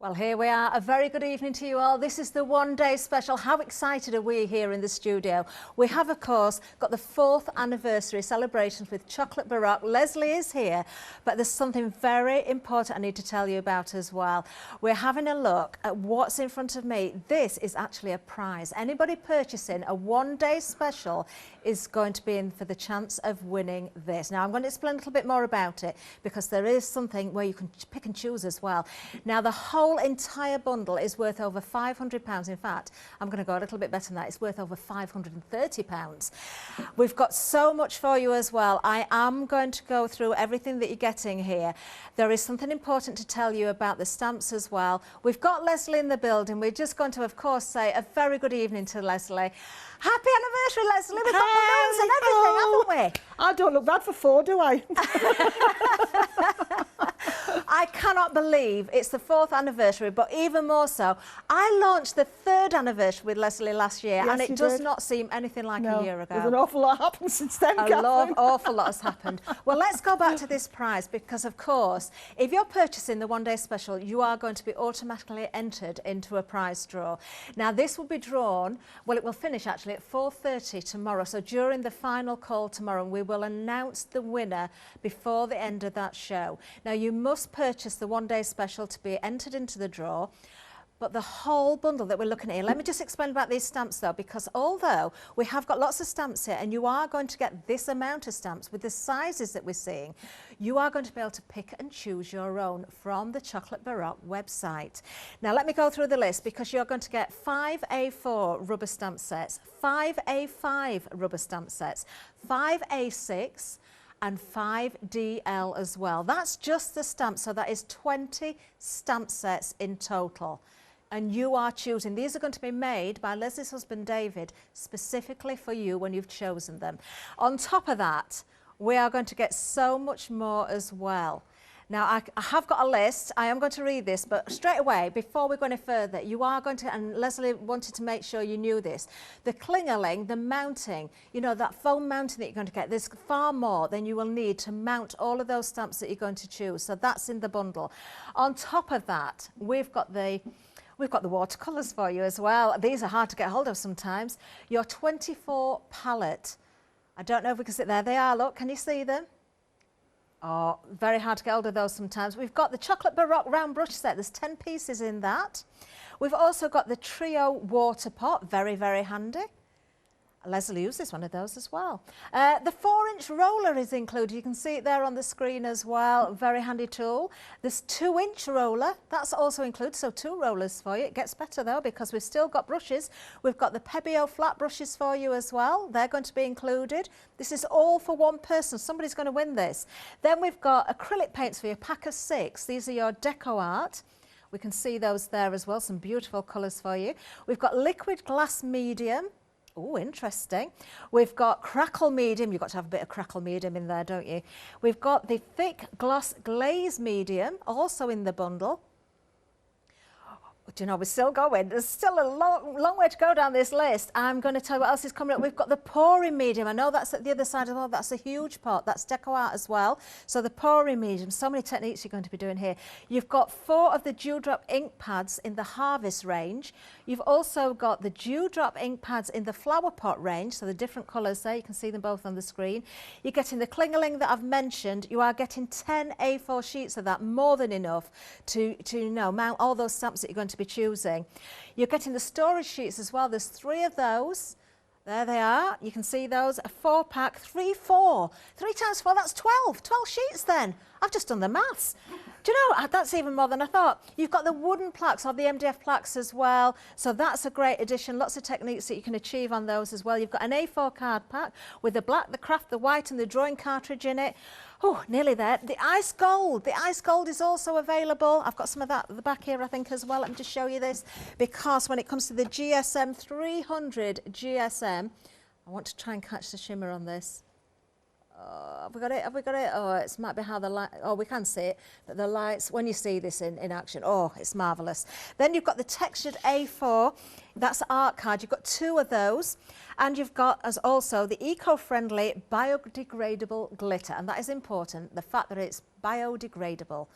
Well, here we are. A very good evening to you all. This is the one-day special. How excited are we here in the studio? We have, of course, got the 4th anniversary celebrations with Chocolate Baroque. Lesley is here, but there's something very important I need to tell you about as well. We're having a look at what's in front of me. This is actually a prize. Anybody purchasing a one-day special is going to be in for the chance of winning this. Now, I'm going to explain a little bit more about it because there is something where you can pick and choose as well. Now, the whole entire bundle is worth over £500. In fact, I'm going to go a little bit better than that. It's worth over £530. We've got so much for you as well. I am going to go through everything that you're getting here. There is something important to tell you about the stamps as well. We've got Lesley in the building. We're just going to, of course, say a very good evening to Lesley. Happy anniversary, Lesley. We've got balloons and everything, haven't we? I don't look bad for 4, do I? I cannot believe it's the 4th anniversary, but even more so, I launched the 3rd anniversary with Lesley last year, Yes, and it does not seem anything like a year ago. There's an awful lot happened since then, Awful lot has happened. Well, let's go back to this prize because, of course, if you're purchasing the one-day special, you are going to be automatically entered into a prize draw. Now, this will be drawn, well, it will finish actually at 4:30 tomorrow. So during the final call tomorrow, we will announce the winner before the end of that show. Now, you must purchase the one-day special to be entered into the draw. But the whole bundle that we're looking at here, let me just explain about these stamps though, because although we have got lots of stamps here and you are going to get this amount of stamps with the sizes that we're seeing, you are going to be able to pick and choose your own from the Chocolate Baroque website. Now let me go through the list because you're going to get 5 A4 rubber stamp sets, 5 A5 rubber stamp sets, 5 A6, and 5 DL as well. That's just the stamps, so that is 20 stamp sets in total. And you are choosing. These are going to be made by Lesley's husband David specifically for you when you've chosen them. On top of that, we are going to get so much more as well. Now, I have got a list. I am going to read this, but straight away, before we go any further, you are going to, and Lesley wanted to make sure you knew this, the clingerling, the mounting, you know, that foam mounting that you're going to get, there's far more than you will need to mount all of those stamps that you're going to choose. So that's in the bundle. On top of that, we've got the watercolours for you as well. These are hard to get hold of sometimes. Your 24 palette. I don't know if we can see, there they are, look, can you see them? Oh, very hard to get hold of those sometimes. We've got the Chocolate Baroque round brush set. There's 10 pieces in that. We've also got the Trio water pot, very, very handy. Lesley uses one of those as well. The 4-inch roller is included. You can see it there on the screen as well. Very handy tool. This 2-inch roller, that's also included. So 2 rollers for you. It gets better though because we've still got brushes. We've got the Pebeo flat brushes for you as well. They're going to be included. This is all for one person. Somebody's going to win this. Then we've got acrylic paints for you, a pack of 6. These are your deco art. We can see those there as well. Some beautiful colours for you. We've got liquid glass medium. Oh, interesting. We've got crackle medium. You've got to have a bit of crackle medium in there, don't you? We've got the thick gloss glaze medium, also in the bundle. Do you know, we're still going. There's still a long way to go down this list. I'm going to tell you what else is coming up. We've got the pouring medium. I know that's at the other side as well. That's a huge pot. That's deco art as well. So the pouring medium, so many techniques you're going to be doing here. You've got 4 of the Dewdrop ink pads in the Harvest range. You've also got the Dewdrop ink pads in the Flower Pot range. So the different colours there. You can see them both on the screen. You're getting the clingerling that I've mentioned. You are getting 10 A4 sheets of that, more than enough to you know, mount all those stamps that you're going to be choosing. You're getting the storage sheets as well. There's 3 of those. There they are. You can see those. A 4-pack, 3 times 4, that's 12 sheets then. I've just done the maths. Do you know, that's even more than I thought. You've got the wooden plaques or the MDF plaques as well. So that's a great addition. Lots of techniques that you can achieve on those as well. You've got an A4 card pack with the black, the craft, the white and the drawing cartridge in it. Oh, nearly there. The ice gold. The ice gold is also available. I've got some of that at the back here, I think, as well. Let me just show you this. Because when it comes to the GSM 300 GSM, I want to try and catch the shimmer on this. Have we got it? Have we got it? Oh, it might be how the light, oh, we can see it, but the lights, when you see this in action, oh, it's marvellous. Then you've got the textured A4, that's art card. You've got 2 of those, and you've got as also the eco-friendly biodegradable glitter, and that is important, the fact that it's biodegradable.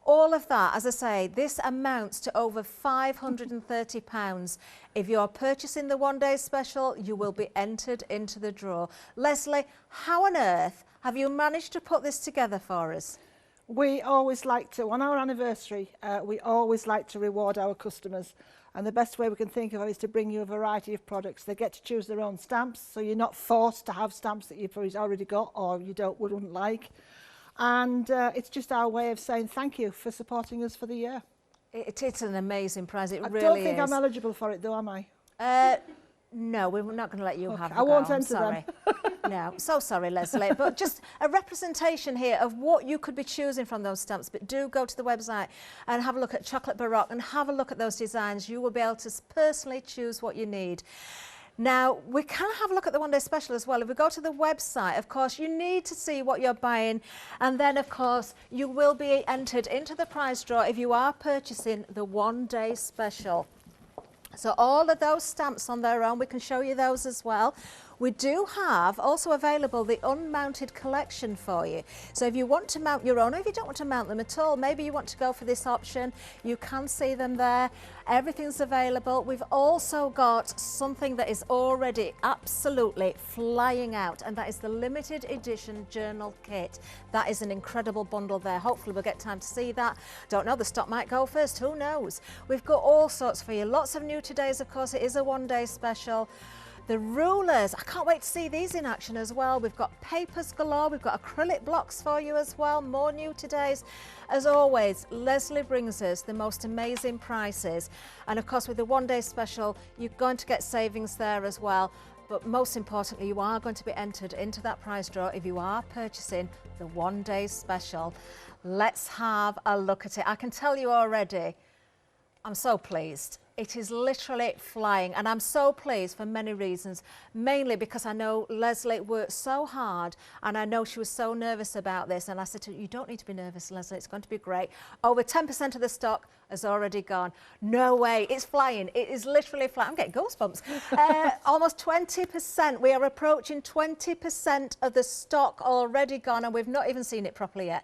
all of that, as I say, this amounts to over £530. If you're purchasing the one-day special, you will be entered into the draw. Lesley, how on earth have you managed to put this together for us? We always like to, on our anniversary, we always like to reward our customers. And the best way we can think of it is to bring you a variety of products. They get to choose their own stamps, so you're not forced to have stamps that you've already got or you wouldn't like. And it's just our way of saying thank you for supporting us for the year. It's an amazing prize, it really is. I don't think I'm eligible for it though, am I? No, we're not going to let you have I won't enter them. No, so sorry, Lesley, but just a representation here of what you could be choosing from those stamps. But do go to the website and have a look at Chocolate Baroque and have a look at those designs. You will be able to personally choose what you need. Now, we can have a look at the one-day special as well. If we go to the website, of course, you need to see what you're buying. And then, of course, you will be entered into the prize draw if you are purchasing the one-day special. So all of those stamps on their own, we can show you those as well. We do have also available the unmounted collection for you. So if you want to mount your own, or if you don't want to mount them at all, maybe you want to go for this option, you can see them there. Everything's available. We've also got something that is already absolutely flying out, and that is the limited edition journal kit. That is an incredible bundle there. Hopefully we'll get time to see that. Don't know, the stock might go first, who knows? We've got all sorts for you. Lots of new todays, of course. It is a one-day special. The rulers, I can't wait to see these in action as well. We've got papers galore, we've got acrylic blocks for you as well, more new todays. As always, Lesley brings us the most amazing prices. And of course, with the one-day special, you're going to get savings there as well. But most importantly, you are going to be entered into that prize draw if you are purchasing the one-day special. Let's have a look at it. I can tell you already, I'm so pleased. It is literally flying, and I'm so pleased for many reasons, mainly because I know Lesley worked so hard, and I know she was so nervous about this, and I said to her, you don't need to be nervous, Lesley, it's going to be great. Over 10% of the stock has already gone. No way, it's flying. It is literally flying. I'm getting goosebumps. Almost 20%. We are approaching 20% of the stock already gone, and we've not even seen it properly yet.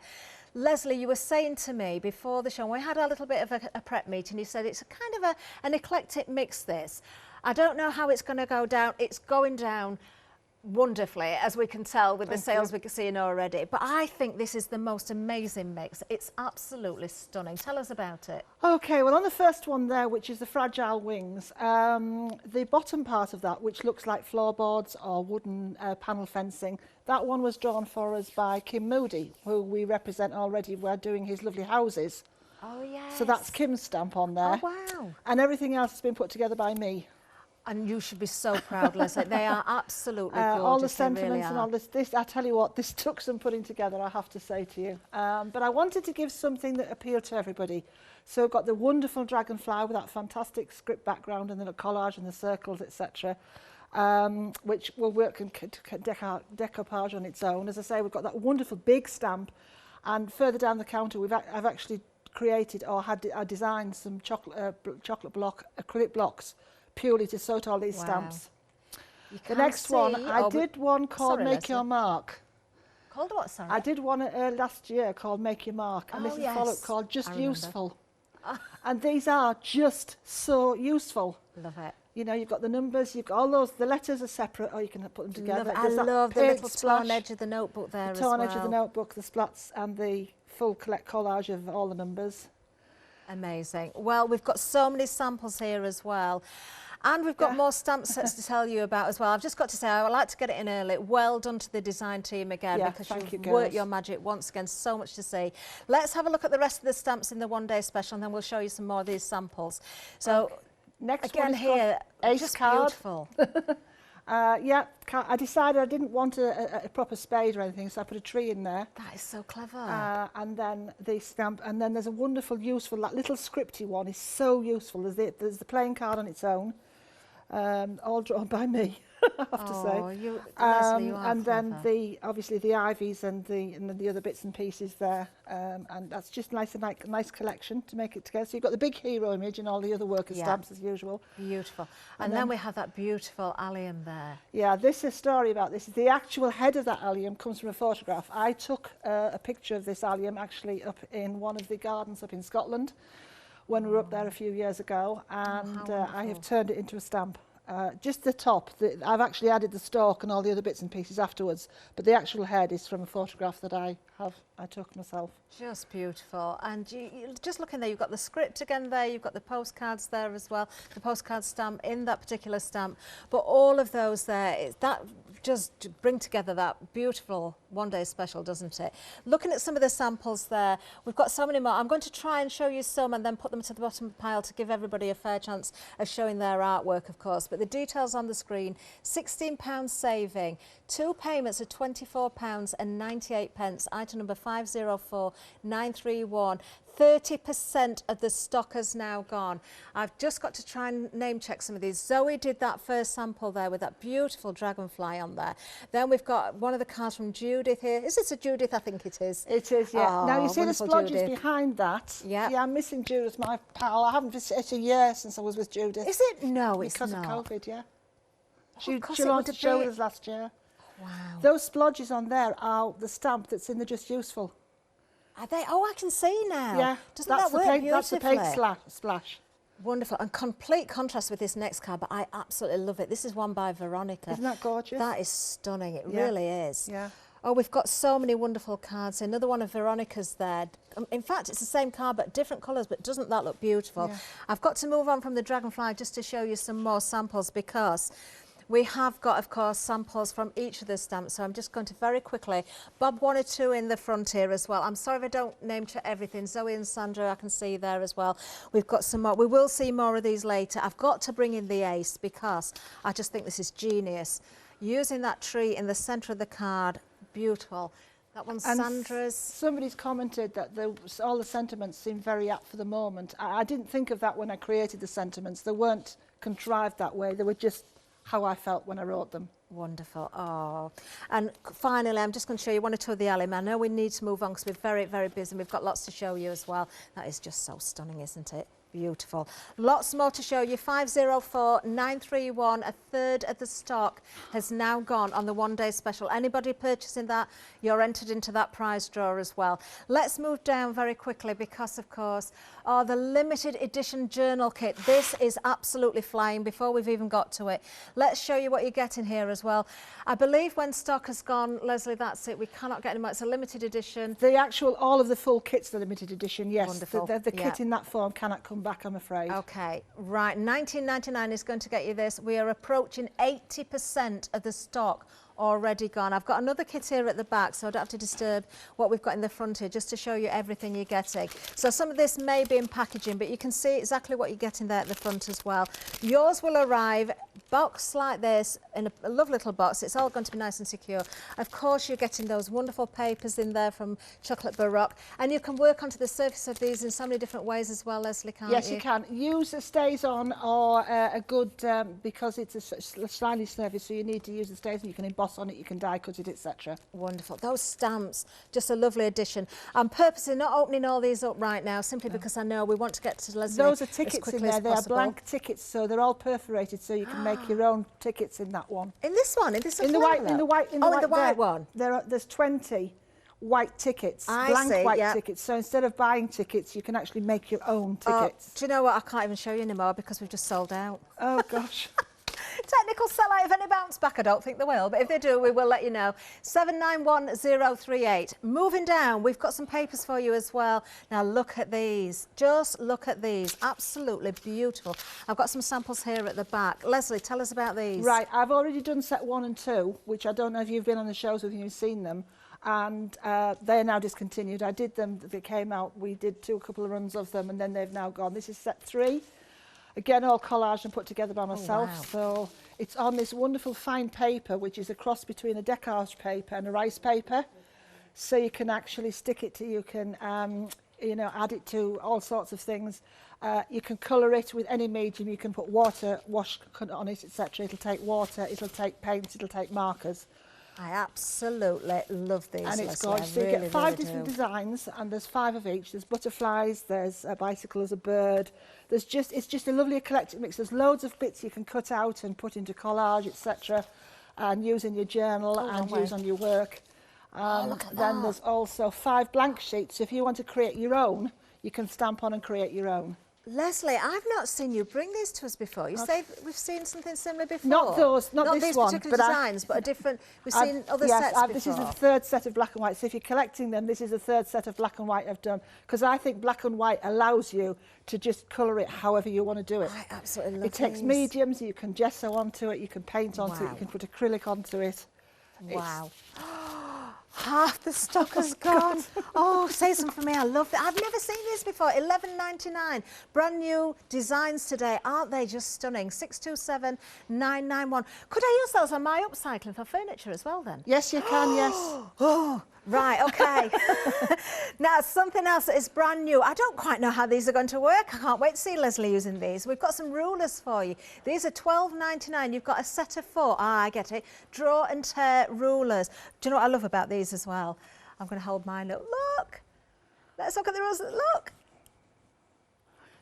Lesley, you were saying to me before the show, and we had a little bit of a prep meeting, you said it's a kind of an eclectic mix, this. I don't know how it's going to go down. It's going down wonderfully, as we can tell with the sales we're seeing already. But I think this is the most amazing mix. It's absolutely stunning. Tell us about it. Okay, well, on the first one there, which is the fragile wings, the bottom part of that, which looks like floorboards or wooden panel fencing, that one was drawn for us by Kim Moody, who we represent already. We're doing his lovely houses. Oh, yes. So that's Kim's stamp on there. Oh, wow. And everything else has been put together by me. And you should be so proud, Lesley. They are absolutely gorgeous. All the sentiments really and all this, I tell you what, this took some putting together, I have to say to you. But I wanted to give something that appealed to everybody. So we've got the wonderful dragonfly with that fantastic script background and the collage and the circles, etc., which will work in decoupage on its own. As I say, we've got that wonderful big stamp, and further down the counter, I've actually created or I designed some chocolate block acrylic blocks purely to sort all these stamps. The next one, I did one called Make Your Mark. Called what, sorry? I did one last year called Make Your Mark, and this is a follow-up called Just Useful. And these are just so useful. Love it. You know, you've got the numbers, you've got all those, the letters are separate, or you can put them together. I love the little torn edge of the notebook there as well. The torn edge of the notebook, the splats, and the full collage of all the numbers. Amazing. Well, we've got so many samples here as well. And we've got more stamp sets to tell you about as well. I've just got to say, I would like to get it in early. Well done to the design team again, because you've worked your magic once again. So much to see. Let's have a look at the rest of the stamps in the one-day special, and then we'll show you some more of these samples. So, next again one here, Ace just card. Beautiful. I decided I didn't want a proper spade or anything, so I put a tree in there. That is so clever. And then the stamp, and then there's a wonderful, useful, that little scripty one is so useful. There's the playing card on its own. all drawn by me, I have to say. Lesley, you are and then clever. obviously the ivies and the other bits and pieces there, and that's just nice collection to make it together. So you've got the big hero image and all the other worker stamps as usual. Beautiful. And then we have that beautiful allium there. Yeah, this is a story about this. The actual head of that allium comes from a photograph. I took a picture of this allium actually up in one of the gardens up in Scotland when we were up there a few years ago, and I have turned it into a stamp. Just the top, I've actually added the stalk and all the other bits and pieces afterwards, but the actual head is from a photograph that I took myself. Just beautiful. And you just looking there, you've got the script again there, you've got the postcards there as well, the postcard stamp in that particular stamp, but all of those there, that just bring together that beautiful one-day special, doesn't it? Looking at some of the samples there, we've got so many more. I'm going to try and show you some and then put them to the bottom of the pile to give everybody a fair chance of showing their artwork, of course. But the details on the screen, £16 saving, 2 payments of £24.98, item number 504931. 30% of the stock has now gone. I've just got to try and name check some of these. Zoe did that first sample there with that beautiful dragonfly on there. Then we've got one of the cards from Judith here. Is this a Judith? I think it is. It is, yeah. Oh, now you see the splodges Judith behind that. Yeah. Yeah, I'm missing Judith, my pal. I haven't visited a year since I was with Judith. Is it? No, it's because not. Because of COVID, yeah. She launched a show with us last year. Wow. Those splodges on there are the stamp that's in the Just Useful. Are they? Oh, I can see now. Yeah, Doesn't that work beautifully? That's the paint splash. Wonderful, and complete contrast with this next card, but I absolutely love it. This is one by Veronica. Isn't that gorgeous? That is stunning, it really is. Yeah. Oh, we've got so many wonderful cards. Another one of Veronica's there. In fact, it's the same card, but different colours, but doesn't that look beautiful? Yeah. I've got to move on from the dragonfly just to show you some more samples, because we have got, of course, samples from each of the stamps, so I'm just going to very quickly bob one or two in the front here as well. I'm sorry if I don't name check everything. Zoe and Sandra, I can see there as well. We've got some more. We will see more of these later. I've got to bring in the ace because I just think this is genius. Using that tree in the centre of the card, beautiful. That one's and Sandra's. Somebody's commented that all the sentiments seem very apt for the moment. I didn't think of that when I created the sentiments. They weren't contrived that way. They were just how I felt when I wrote them. Wonderful. Oh, and finally, I'm just going to show you one or two of the alum. I know we need to move on because we're very, very busy and we've got lots to show you as well. That is just so stunning, isn't it? Beautiful. Lots more to show you. 504931, a third of the stock has now gone on the one-day special. Anybody purchasing that, you're entered into that prize draw as well. Let's move down very quickly because, of course, the limited edition journal kit. This is absolutely flying before we've even got to it. Let's show you what you get in here as well. I believe when stock has gone, Lesley, that's it. We cannot get any more. It's a limited edition. The actual, all of the full kit's the limited edition, yes. Wonderful. The kit in that form cannot come back, I'm afraid. Okay, right, $19.99 is going to get you this. We are approaching 80% of the stock already gone. I've got another kit here at the back, so I don't have to disturb what we've got in the front here, just to show you everything you're getting. So some of this may be in packaging, but you can see exactly what you're getting there at the front as well. Yours will arrive boxed like this in a lovely little box. It's all going to be nice and secure. Of course, you're getting those wonderful papers in there from Chocolate Baroque, and you can work onto the surface of these in so many different ways as well, Lesley, can't you? Yes, you can. Use a stays-on or a good, because it's a shiny surface, so you need to use the stays-on. You can emboss on it, you can die cut it, etc. Wonderful. Those stamps, just a lovely addition. I'm purposely not opening all these up right now, simply because I know we want to get to Lesley. Those are tickets in there. They are blank tickets, so they're all perforated, so you can make your own tickets in that one. In this one, in this in the white one. There's 20 white tickets, blank white tickets. So instead of buying tickets, you can actually make your own tickets. Do you know what? I can't even show you anymore because we've just sold out. Oh gosh. Technical sellout. If any bounce back, I don't think they will, but if they do, we will let you know. 791038. Moving down, we've got some papers for you as well. Now look at these. Just look at these. Absolutely beautiful. I've got some samples here at the back. Lesley, tell us about these. Right, I've already done set 1 and 2, which I don't know if you've been on the shows with you've seen them, and they're now discontinued. I did them, they came out, we did a couple of runs of them, and then they've now gone. This is set 3. Again, all collaged and put together by myself. Oh, wow. So it's on this wonderful fine paper, which is a cross between a decoupage paper and a rice paper. So you can actually stick it to, you can, you know, add it to all sorts of things. You can colour it with any medium. You can put water, wash on it, etc. It'll take water, it'll take paints, it'll take markers. I absolutely love these, And it's Lesley. gorgeous. So you really, get 5 really different do. designs, and there's 5 of each. There's butterflies, there's a bicycle, there's a bird. It's just a lovely eclectic mix. There's loads of bits you can cut out and put into collage, etc. and use in your journal and use on your work. Look at Then that. there's also 5 blank sheets. So if you want to create your own, you can stamp on and create your own. Lesley, I've not seen you bring these to us before. You say we've seen something similar before? Not those, not this these one, particular but designs, but a different. We've seen other yes, sets before. this is the 3rd set of black and white. So if you're collecting them, this is the 3rd set of black and white I've done. Because I think black and white allows you to just colour it however you want to do it. I absolutely love It takes these. mediums, you can gesso onto it, you can paint onto it, Wow. you can put acrylic onto it. Wow. Half the stock has gone. Oh, say something for me. I love it. I've never seen these before. £11.99. Brand new designs today. Aren't they just stunning? 627991. Could I use those on my upcycling for furniture as well then? Yes, you can, yes. Oh, right, okay. Now, something else that is brand new. I don't quite know how these are going to work. I can't wait to see Lesley using these. We've got some rulers for you. These are £12.99. You've got a set of 4. Ah, I get it. Draw and tear rulers. Do you know what I love about these as well? I'm going to hold mine up. Look. Let's look at the rulers. Look.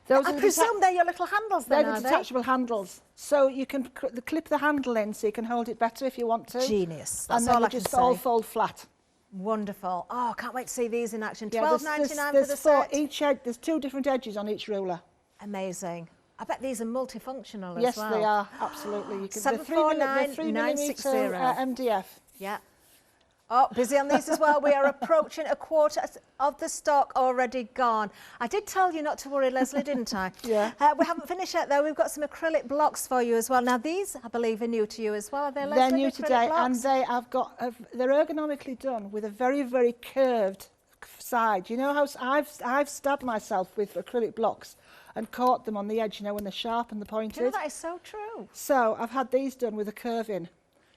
Those I are the presume they're your little handles then, they're are the they? detachable handles. So you can clip the handle in so you can hold it better if you want to. Genius. And That's then all they I can just all say. fold flat. Wonderful. Oh, can't wait to see these in action. Yeah, £12.99 for there's the 4 set. each edge. There's 2 different edges on each ruler. Amazing. I bet these are multifunctional Yes, as well. they are, absolutely. You can, 749960. MDF. Yeah. Oh, busy on these as well. We are approaching a quarter of the stock already gone. I did tell you not to worry, Lesley, didn't I? Yeah. We haven't finished yet, though. We've got some acrylic blocks for you as well. Now, these, I believe, are new to you as well. Are they, Lesley, They're new the acrylic today, blocks? and they're ergonomically done with a very, very curved side. You know how I've stabbed myself with acrylic blocks and caught them on the edge, you know, when they're sharp and they're pointed. Do you know, that is so true. So I've had these done with a curve in.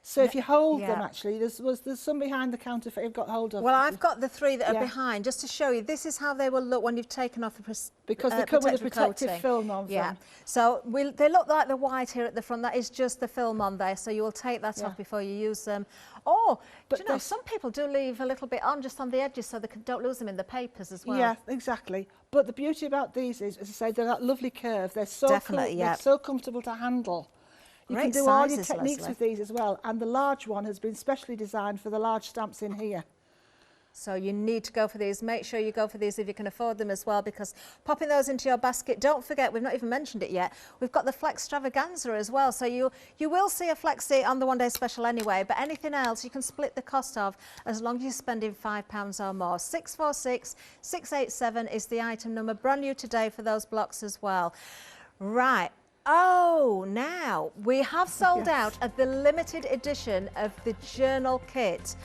So if you hold them, Yeah. actually, there's some behind the counter that you've got hold of. Well, I've got the 3 that are Yeah. behind, just to show you. This is how they will look when you've taken off the because they come with a protective coating. film on Yeah. them. So they look like the white here at the front. That is just the film on there. So you will take that Yeah. off before you use them. Or, But do you know, this- some people do leave a little bit on just on the edges so they don't lose them in the papers as well. Yeah, exactly. But the beauty about these is, as I say, they're that lovely curve. They're so Definitely, cool, yeah. they're so comfortable to handle. You Great can do all your sizes, techniques Lesley. with these as well. And the large one has been specially designed for the large stamps in here. So you need to go for these. Make sure you go for these if you can afford them as well, because popping those into your basket, don't forget, we've not even mentioned it yet, we've got the Flex Stravaganza as well. So you will see a Flexi on the one day special anyway, but anything else you can split the cost of as long as you're spending £5 or more. 646687 is the item number, brand new today for those blocks as well. Right. Oh, now we have sold Yes. out of the limited edition of the journal kit,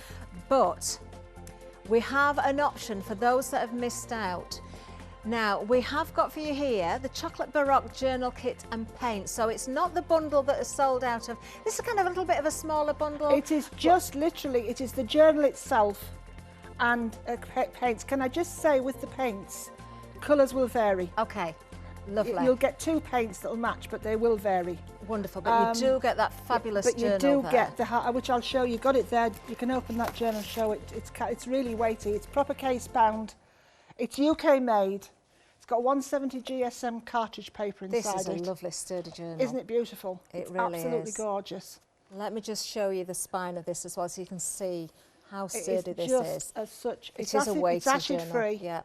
but we have an option for those that have missed out. Now, we have got for you here the Chocolate Baroque journal kit and paint. So it's not the bundle that is sold out of. This is kind of a little bit of a smaller bundle. It is just literally, it is the journal itself and paints. Can I just say, with the paints, colours will vary. Okay, lovely. You'll get 2 paints that'll match, but they will vary. Wonderful, but you do get that fabulous But you journal do there. get the, which I'll show you. Got it there. You can open that journal and show it. It's really weighty. It's proper case bound. It's UK made. It's got 170 GSM cartridge paper inside This is a it. lovely sturdy journal. Isn't it beautiful? It It's really absolutely is. gorgeous. Let me just show you the spine of this as well, so you can see how It is sturdy this just is. as such. It is a weighty It's acid journal. free. Yeah.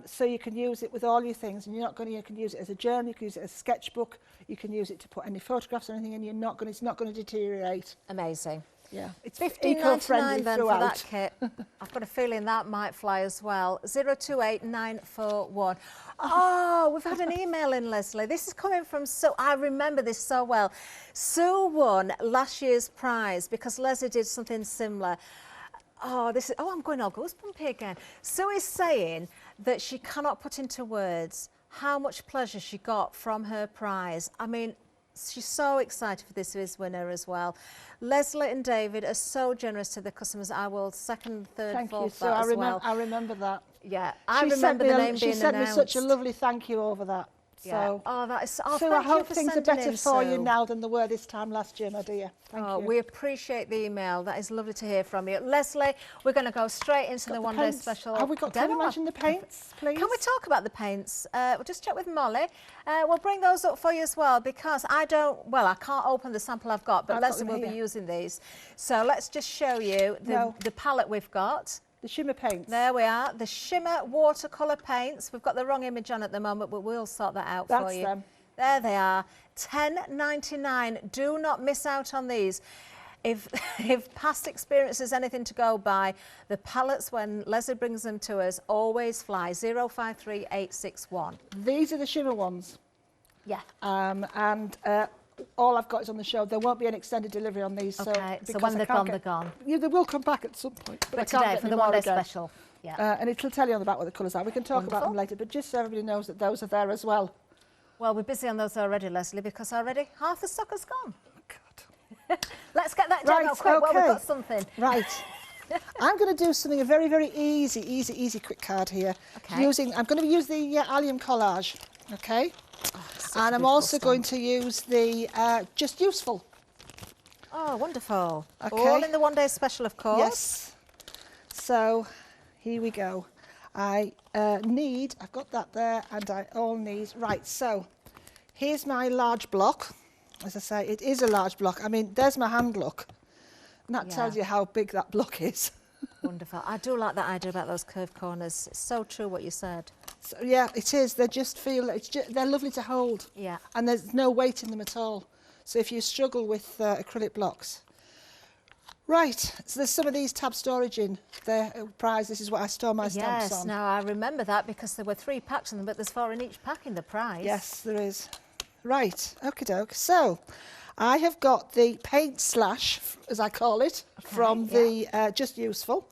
So you can use it with all your things, and you can use it as a journal, you can use it as a sketchbook, you can use it to put any photographs or anything in. It's not going to deteriorate. Amazing. Yeah, it's $15.99 eco-friendly then throughout. for that kit. I've got a feeling that might fly as well. 028941. Oh, we've had an email in, Lesley. This is coming from Sue. I remember this so well. Sue won last year's prize because Lesley did something similar. Oh, I'm going all goosebumpy again. Sue is saying that she cannot put into words how much pleasure she got from her prize. I mean, she's so excited for this year's winner as well. Lesley and David are so generous to the customers. I will second, third, Thank you. fourth So that as well. I remember that. Yeah, I remember the name being She sent me announced. such a lovely thank you over that. So, oh, that is. Oh, Sue, I thank you hope for things are sending better in, for you Sue. now than they were this time last year, my dear. Thank you. We appreciate the email. That is lovely to hear from you. Lesley, we're going to go straight into the one-day special. Have we got, can we mention the paints, please? Can we talk about the paints? We'll just check with Molly. We'll bring those up for you as well because I can't open the sample I've got, but Lesley will be using these. So let's just show you the palette we've got. The shimmer paints. There we are, the shimmer watercolour paints. We've got the wrong image on at the moment, but we'll sort that out for you. That's them. There they are, $10.99. Do not miss out on these. If past experience is anything to go by, the palettes, when Lesley brings them to us, always fly. 053861. These are the shimmer ones. Yeah. All I've got is on the show. There won't be an extended delivery on these. Okay, so when they're gone, they're gone. Yeah, they will come back at some point. But today, for the one-day special. Yeah. And it'll tell you on the back what the colours are. We can talk about them later, but just so everybody knows that those are there as well. Well, we're busy on those already, Lesley, because already half the stock has gone. Oh, God. Let's get that done quick while we've got something. Right. I'm going to do something, a very, very easy quick card here. Okay. I'm going to use the allium collage, okay? Oh, and I'm also going to use the Just Useful. Oh, wonderful. Okay. All in the one-day special, of course. Yes. So, here we go. I've got that there, and I all need, right, so here's my large block. As I say, it is a large block. I mean, there's my hand look. And that tells you how big that block is. Wonderful. I do like that idea about those curved corners. It's so true what you said. So, yeah, it is. They just feel, they're lovely to hold. Yeah. And there's no weight in them at all. So if you struggle with acrylic blocks. Right, so there's some of these tab storage in their prize. This is what I store my stamps on. Yes, now I remember that because there were 3 packs in them, but there's 4 in each pack in the prize. Yes, there is. Right, okie doke. So I have got the paint slash, as I call it, from the Just Useful.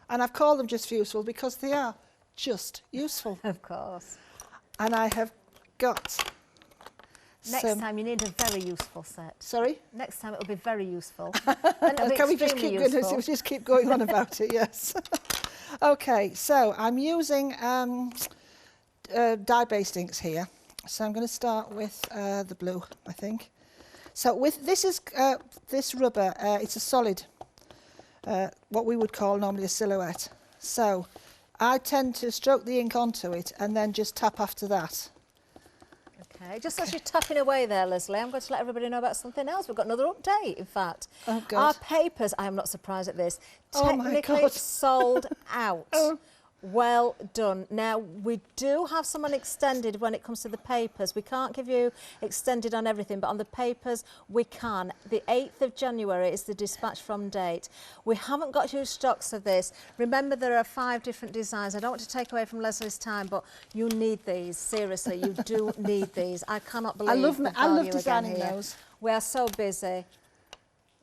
And I've called them Just Useful because they are just useful. Of course. And I have got... Next time you need a very useful set. Sorry? Next time it'll be very useful. Can we just keep going on about it? Yes. Okay, so I'm using dye-based inks here. So I'm going to start with the blue, I think. So with this rubber, it's a solid, what we would call normally a silhouette. So I tend to stroke the ink onto it and then just tap after that. Okay, just as you're tapping away there, Lesley, I'm going to let everybody know about something else. We've got another update, in fact. Oh, God. Our papers, I am not surprised at this, Oh, my technically God. sold out. Oh. Well done. Now, we do have some extended when it comes to the papers. We can't give you extended on everything, but on the papers, we can. The 8th of January is the dispatch from date. We haven't got huge stocks of this. Remember, there are 5 different designs. I don't want to take away from Leslie's time, but you need these. Seriously, you do need these. I cannot believe I love designing those. We are so busy.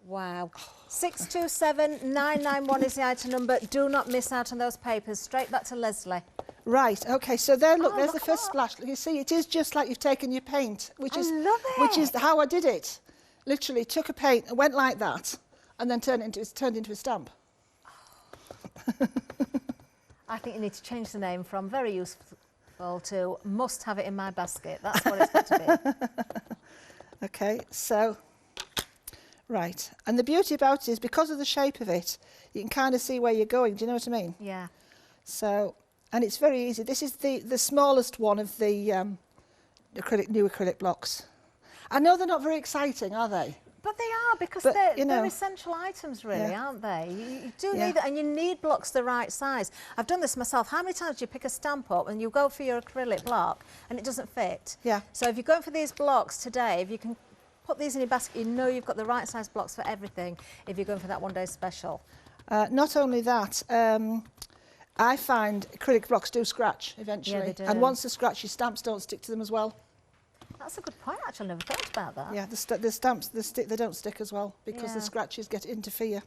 Wow. 627991 is the item number. Do not miss out on those papers. Straight back to Lesley. Right, okay, so there, look, there's look the first splash. You see, it is just like you've taken your paint, which is how I did it. Literally took a paint and went like that, and then turned into a stamp. I think you need to change the name from very useful to must have it in my basket. That's what it's got to be. Okay, so... Right, and the beauty about it is because of the shape of it, you can kind of see where you're going. Do you know what I mean? Yeah. So, and it's very easy. This is the smallest one of the new acrylic blocks. I know they're not very exciting, are they? But they are, because they're essential items, really, aren't they? You do need it, and you need blocks the right size. I've done this myself. How many times do you pick a stamp up and you go for your acrylic block and it doesn't fit? Yeah. So if you're going for these blocks today, if you can put these in your basket, you know you've got the right size blocks for everything if you're going for that one-day special. Not only that, I find acrylic blocks do scratch eventually. Yeah, they do. And once they scratch, your stamps don't stick to them as well. That's a good point, actually. I never thought about that. Yeah, the stamps, they don't stick as well because the scratches interfere.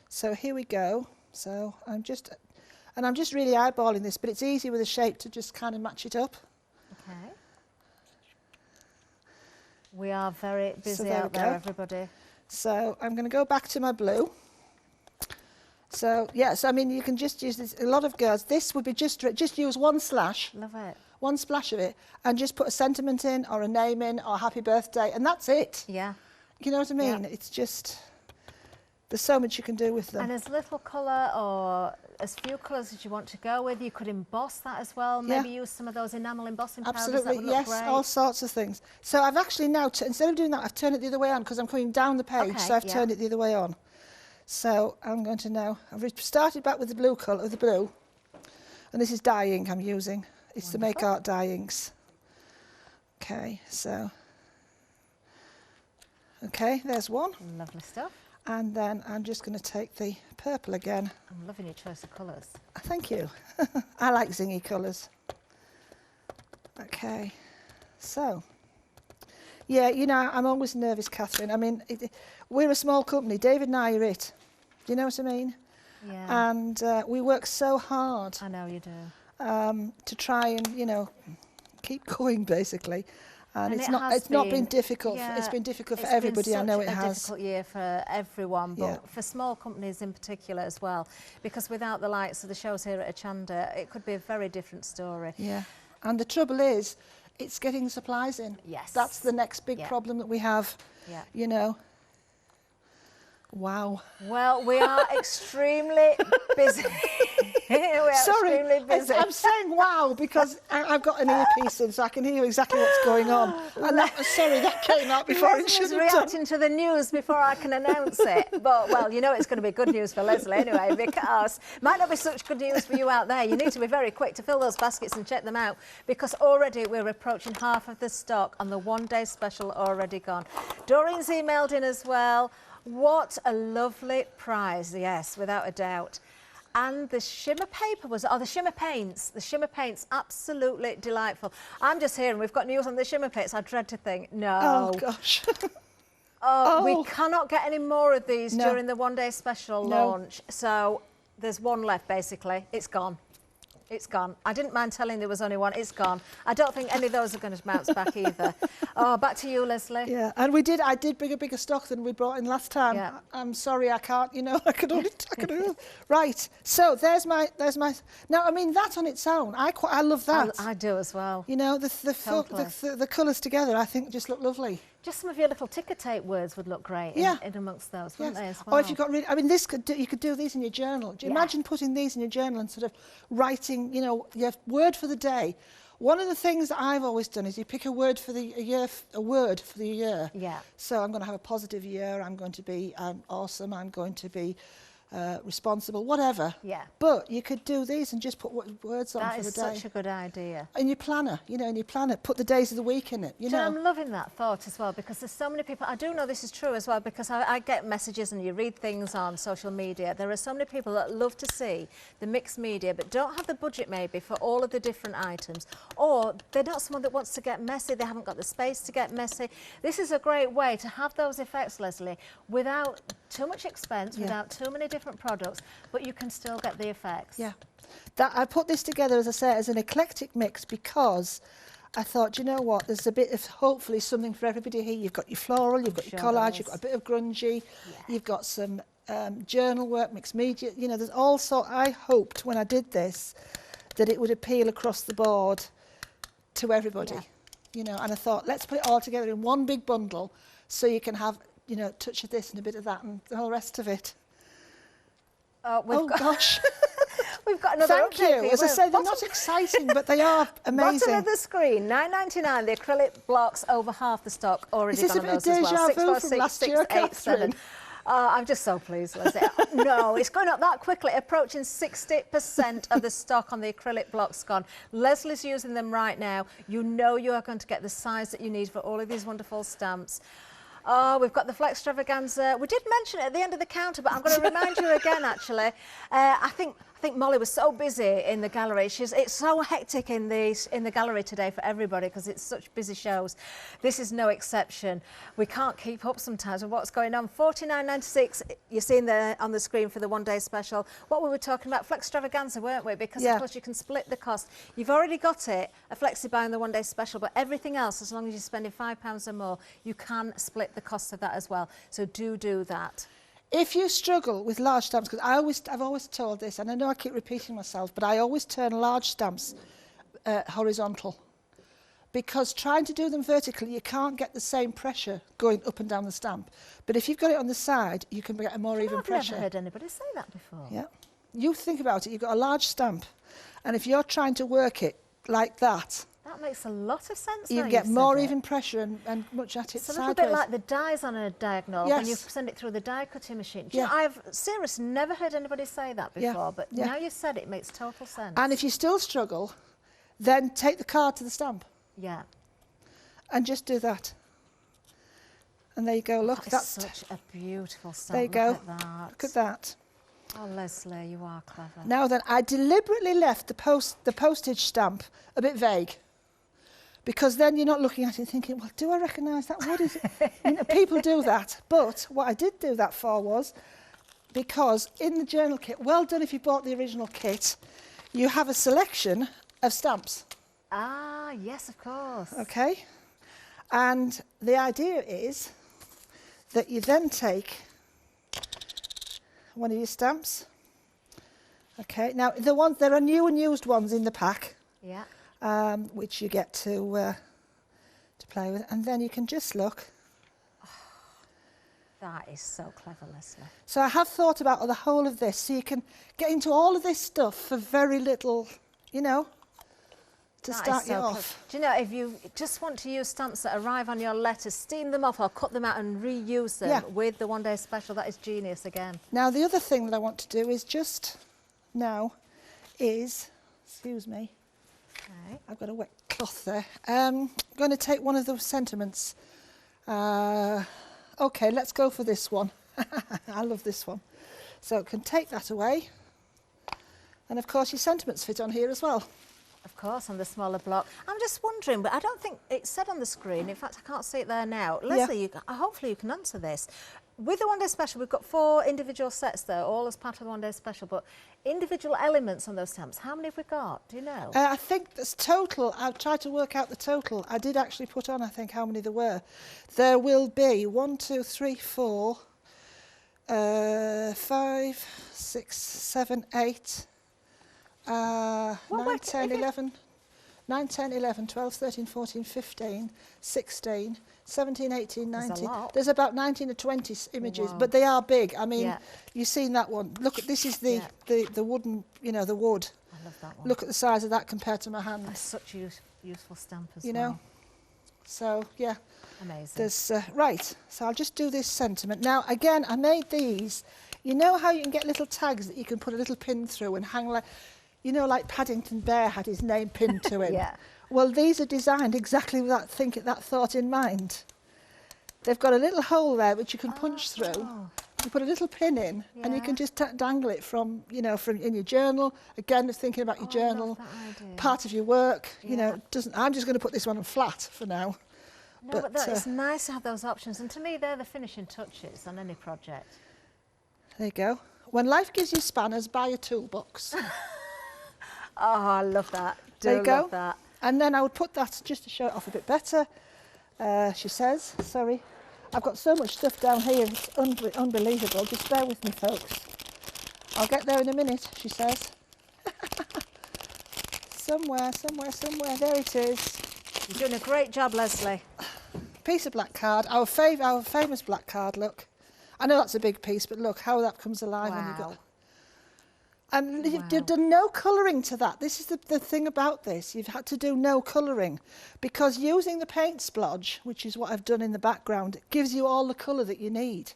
So here we go. So I'm just really eyeballing this, but it's easy with the shape to just kind of match it up. Okay. We are very busy out there, everybody. So I'm going to go back to my blue. So, yes, I mean, you can just use this. A lot of girls, this would be just use one slash. Love it. one splash of it, and just put a sentiment in or a name in or happy birthday, and that's it. Yeah. You know what I mean? Yeah. It's just, there's so much you can do with them. And as little colour or as few colours as you want to go with, you could emboss that as well. Maybe use some of those enamel embossing powders. Absolutely, that would look great. all sorts of things. So I've actually now, instead of doing that, I've turned it the other way on because I'm coming down the page, so I've turned it the other way on. So I'm going to now, I've started back with the blue colour, the blue, and this is dye ink I'm using. It's the Make Art dye inks. Okay, so, okay, there's one. Lovely stuff. And then I'm just going to take the purple again. I'm loving your choice of colours. Thank you. I like zingy colours. Okay, so, yeah, you know, I'm always nervous, Catherine. I mean, we're a small company. David and I are it. Do you know what I mean? Yeah. And we work so hard. I know you do. To try and, you know, keep going, basically. And it's not been difficult. Yeah, it's been difficult for everybody. I know it has. It's been such a difficult year for everyone, but for small companies in particular as well, because without the likes of the shows here at Hochanda, it could be a very different story. Yeah, and the trouble is, it's getting the supplies in. Yes. That's the next big problem that we have. Yeah. You know. Wow. Well, we are extremely busy. Sorry, extremely busy. I'm saying wow because I've got an earpiece in so I can hear exactly what's going on. And sorry, that came out before it should have done. Reacting to the news before I can announce it. But, well, you know it's going to be good news for Lesley anyway, because it might not be such good news for you out there. You need to be very quick to fill those baskets and check them out, because already we're approaching half of the stock on the one-day special already gone. Doreen's emailed in as well. What a lovely prize, yes, without a doubt. And the shimmer paper the shimmer paints, absolutely delightful. I'm just hearing we've got news on the shimmer paints. I dread to think, no. Oh, gosh. We cannot get any more of these during the one-day special launch. So there's one left, basically. It's gone. It's gone. I didn't mind telling there was only one. It's gone. I don't think any of those are going to bounce back either. Oh, back to you, Lesley. Yeah, and I did bring a bigger stock than we brought in last time. Yeah. I'm sorry, I can't, you know, I could only. Right, so there's my, now, I mean, that on its own, I love that. I do as well. You know, the colours together, I think, just look lovely. Just some of your little ticker tape words would look great in amongst those, wouldn't they, as well? Or if you've got I mean, you could do these in your journal. Do you imagine putting these in your journal and sort of writing, you know, your word for the day? One of the things that I've always done is you pick a word for the year. Yeah. So I'm going to have a positive year. I'm going to be awesome. I'm going to be responsible, whatever. Yeah. But you could do these and just put words on for the day. That is such a good idea. In your planner, you know, put the days of the week in it, you know. I'm loving that thought as well, because there's so many people, I do know this is true as well, because I get messages and you read things on social media. There are so many people that love to see the mixed media, but don't have the budget maybe for all of the different items, or they're not someone that wants to get messy, they haven't got the space to get messy. This is a great way to have those effects, Lesley, without too much expense, without too many different products, but you can still get the effects. Yeah. I put this together, as I say, as an eclectic mix because I thought, you know what, there's a bit of, hopefully, something for everybody here. You've got your floral, you've got your collage, you've got a bit of grungy, you've got some journal work, mixed media, you know, there's also, I hoped when I did this that it would appeal across the board to everybody, you know, and I thought, let's put it all together in one big bundle so you can have, you know, a touch of this and a bit of that and the whole rest of it. Gosh. We've got another Thank you. As I say, they're not exciting, but they are amazing. Bottom of the screen, $9.99. The acrylic blocks, over half the stock already gone on those as well. Is this a bit of deja vu from last year, Catherine? I'm just so pleased, Leslie. No, it's going up that quickly, approaching 60% of the stock on the acrylic blocks gone. Leslie's using them right now. You know you are going to get the size that you need for all of these wonderful stamps. Oh, we've got the Flex Extravaganza. We did mention it at the end of the counter, but I'm going to remind you again, actually. I think Molly was so busy in the gallery. It's so hectic in the gallery today for everybody because it's such busy shows. This is no exception. We can't keep up sometimes with what's going on. $49.96, you're seeing there on the screen for the one-day special. What we were talking about, Flex Extravaganza, weren't we? Because, of course, you can split the cost. You've already got it, a Flexi Buy on the one-day special, but everything else, as long as you're spending £5 or more, you can split the cost of that as well. So do that. If you struggle with large stamps, because I've always told this, and I know I keep repeating myself, but I always turn large stamps horizontal. Because trying to do them vertically, you can't get the same pressure going up and down the stamp. But if you've got it on the side, you can get a more even pressure. I've never heard anybody say that before. Yeah. You think about it, you've got a large stamp, and if you're trying to work it like that, that makes a lot of sense. You get more even pressure and much at it sideways. It's a little bit like the dies on a diagonal when you Yes. send it through the die cutting machine. Yeah. I've seriously never heard anybody say that before, Yeah. but Yeah. now you've said it, it makes total sense. And if you still struggle, then take the card to the stamp yeah. and just do that. And there you go, look, That is that's such a beautiful stamp. there you go. Look at that. Look at that. Oh, Lesley, you are clever. Now then, I deliberately left the postage stamp a bit vague, because then you're not looking at it thinking, well, do I recognise that? What is it? You know, people do that. But what I did do that for was, because in the journal kit, well done if you bought the original kit, you have a selection of stamps. Ah, yes, of course. Okay? And the idea is that you then take one of your stamps. Okay, now there are new and used ones in the pack. Yeah. Which you get to play with, and then you can just look. Oh, that is so clever, Lesley. So I have thought about the whole of this, so you can get into all of this stuff for very little, you know, to start you off. Do you know, if you just want to use stamps that arrive on your letters, steam them off or cut them out and reuse them with the one day special, that is genius again. Now the other thing that I want to do is just now is, excuse me, Okay. I've got a wet cloth there. I'm going to take one of those sentiments. Okay, let's go for this one. I love this one. So I can take that away. And of course your sentiments fit on here as well. Of course, on the smaller block. I'm just wondering, but I don't think it said on the screen. In fact, I can't see it there now. Lesley, hopefully you can answer this. With the one day special, we've got 4 individual sets there, all as part of the one day special, but individual elements on those stamps, how many have we got? Do you know? I think that's total. I've tried to work out the total. I did actually put on, I think, how many there were. There will be 1, 2, 3, 4, 5, 6, 7, 8, 9, 10, 11, 9, 10, 11, 12, 13, 14, 15, 16, 17, 18, 19. There's about 19 or 20 images, but they are big. I mean, you've seen that one. Look, this is the wooden, you know, the wood. I love that one. Look at the size of that compared to my hand. That's such a useful stamp as you well. know. So, yeah. Amazing. There's, right, so I'll just do this sentiment. Now, again, I made these. You know how you can get little tags that you can put a little pin through and hang like, you know, like Paddington Bear had his name pinned to him. Yeah. Well, these are designed exactly with that thought in mind. They've got a little hole there which you can punch through. You put a little pin in, and you can just dangle it from, you know, from in your journal. Again, thinking about your journal, part of your work. You know, I'm just going to put this one on flat for now. No, but it's nice to have those options, and to me, they're the finishing touches on any project. There you go. When life gives you spanners, buy a toolbox. Oh, I love that. There you go. Love that. And then I would put that, just to show it off a bit better, she says, sorry, I've got so much stuff down here, it's unbelievable. Just bear with me, folks. I'll get there in a minute, she says. somewhere, there it is. You're doing a great job, Lesley. Piece of black card, our famous black card, look. I know that's a big piece, but look how that comes alive when you've got... And you've done no colouring to that. This is the thing about this. You've had to do no colouring, because using the paint splodge, which is what I've done in the background, it gives you all the colour that you need.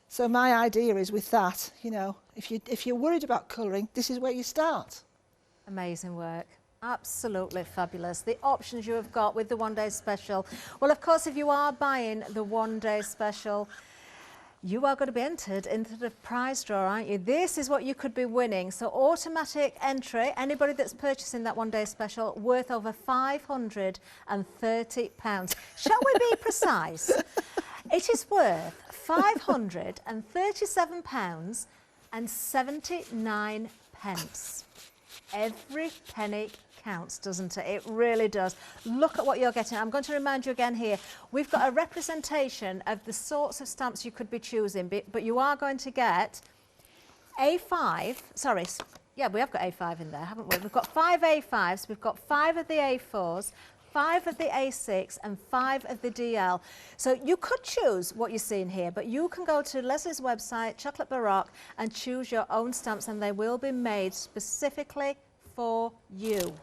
So my idea is with that, you know, if you're worried about colouring, this is where you start. Amazing work. Absolutely fabulous. The options you have got with the one day special. Well, of course, if you are buying the one day special, you are going to be entered into the prize draw, aren't you? This is what you could be winning. So automatic entry, anybody that's purchasing that one day special, worth over £530. Shall we be precise? It is worth £537.79. Every penny counts, doesn't it? It really does. Look at what you're getting. I'm going to remind you again here, we've got a representation of the sorts of stamps you could be choosing, but you are going to get Yeah, we have got A5 in there, haven't we? We've got 5 A5s, we've got 5 of the A4s, 5 of the A6 and 5 of the DL. So you could choose what you're seeing here, but you can go to Lesley's website, Chocolate Baroque, and choose your own stamps, and they will be made specifically for you.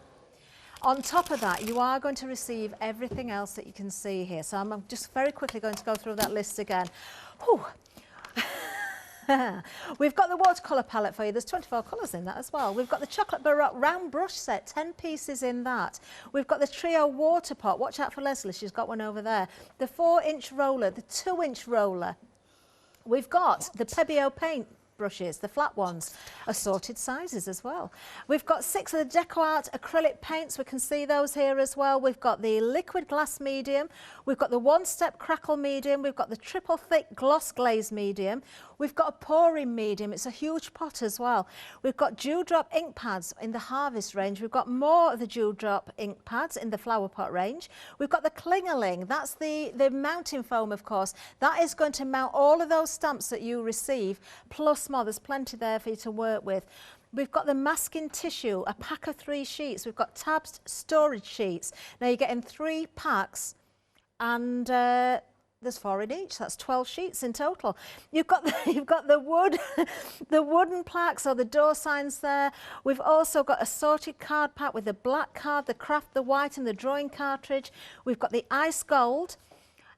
On top of that, you are going to receive everything else that you can see here. So I'm just very quickly going to go through that list again. Whew. We've got the watercolour palette for you. There's 24 colours in that as well. We've got the Chocolate Baroque round brush set, 10 pieces in that. We've got the Trio water pot. Watch out for Lesley, she's got one over there. The 4-inch roller, the 2-inch roller. We've got the Pebeo paint brushes, the flat ones, assorted sizes as well. We've got 6 of the Deco Art acrylic paints. We can see those here as well. We've got the liquid glass medium. We've got the one-step crackle medium. We've got the triple thick gloss glaze medium. We've got a pouring medium. It's a huge pot as well. We've got dewdrop ink pads in the Harvest range. We've got more of the dewdrop ink pads in the flower pot range. We've got the Klingeling. That's the mounting foam, of course. That is going to mount all of those stamps that you receive, plus more. There's plenty there for you to work with. We've got the masking tissue, a pack of 3 sheets. We've got tabs storage sheets. Now you're getting 3 packs, and there's 4 in each. That's 12 sheets in total. You've got the wood, the wooden plaques or the door signs there. We've also got a sorted card pack with the black card, the craft, the white, and the drawing cartridge. We've got the ice gold.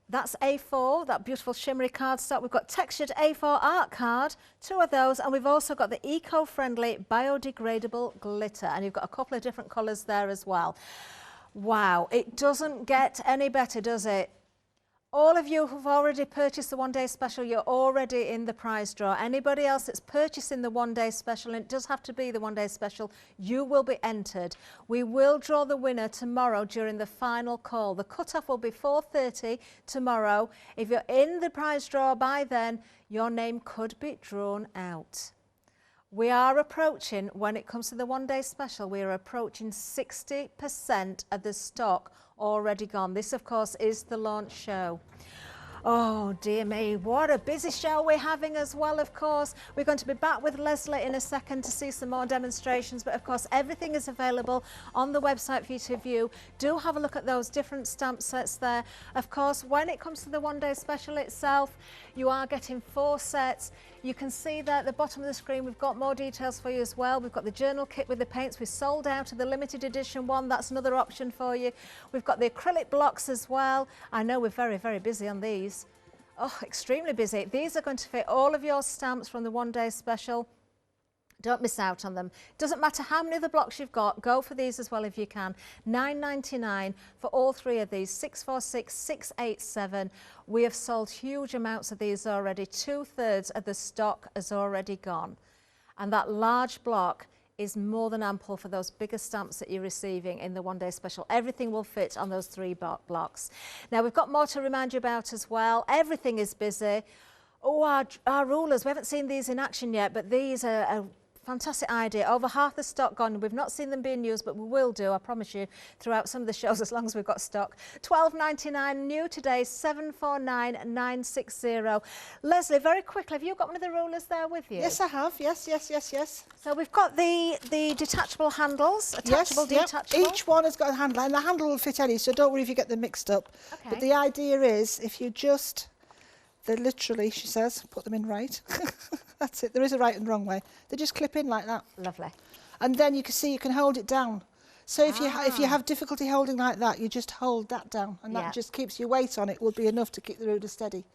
That's A4, that beautiful shimmery cardstock. We've got textured A4 art card, 2 of those, and we've also got the eco-friendly biodegradable glitter, and you've got a couple of different colours there as well. Wow, it doesn't get any better, does it? All of you who've already purchased the one-day special, you're already in the prize draw. Anybody else that's purchasing the one-day special, and it does have to be the one-day special, you will be entered. We will draw the winner tomorrow during the final call. The cut-off will be 4:30 tomorrow. If you're in the prize draw by then, your name could be drawn out. We are approaching, when it comes to the one-day special, we are approaching 60% of the stock already gone. This, of course, is the launch show. Oh dear me, what a busy show we're having as well, of course. We're going to be back with Lesley in a second to see some more demonstrations, but of course everything is available on the website for you to view. Do have a look at those different stamp sets there. Of course, when it comes to the one-day special itself, you are getting 4 sets. You can see there at the bottom of the screen, we've got more details for you as well. We've got the journal kit with the paints. We sold out of the limited edition one. That's another option for you. We've got the acrylic blocks as well. I know we're very, very busy on these. Oh, extremely busy. These are going to fit all of your stamps from the one-day special. Don't miss out on them. Doesn't matter how many of the blocks you've got, go for these as well if you can. £9.99 for all 3 of these, 646, 687. We have sold huge amounts of these already. 2/3 of the stock has already gone. And that large block is more than ample for those bigger stamps that you're receiving in the one-day special. Everything will fit on those 3 blocks. Now, we've got more to remind you about as well. Everything is busy. Oh, our rulers, we haven't seen these in action yet, but these are a fantastic idea. Over half the stock gone. We've not seen them being used, but we will do, I promise you, throughout some of the shows as long as we've got stock. £12.99 new today, 749960. Lesley, very quickly, have you got one of the rulers there with you? Yes, I have. Yes. So we've got the detachable handles, attachable, detachable. Each one has got a handle, and the handle will fit any, so don't worry if you get them mixed up. Okay. But the idea is, if you just, they literally, she says, put them in right. That's it. There is a right and wrong way. They just clip in like that. Lovely. And then you can see you can hold it down. So if you have difficulty holding like that, you just hold that down, and that just keeps your weight on it. Will be enough to keep the ruler steady.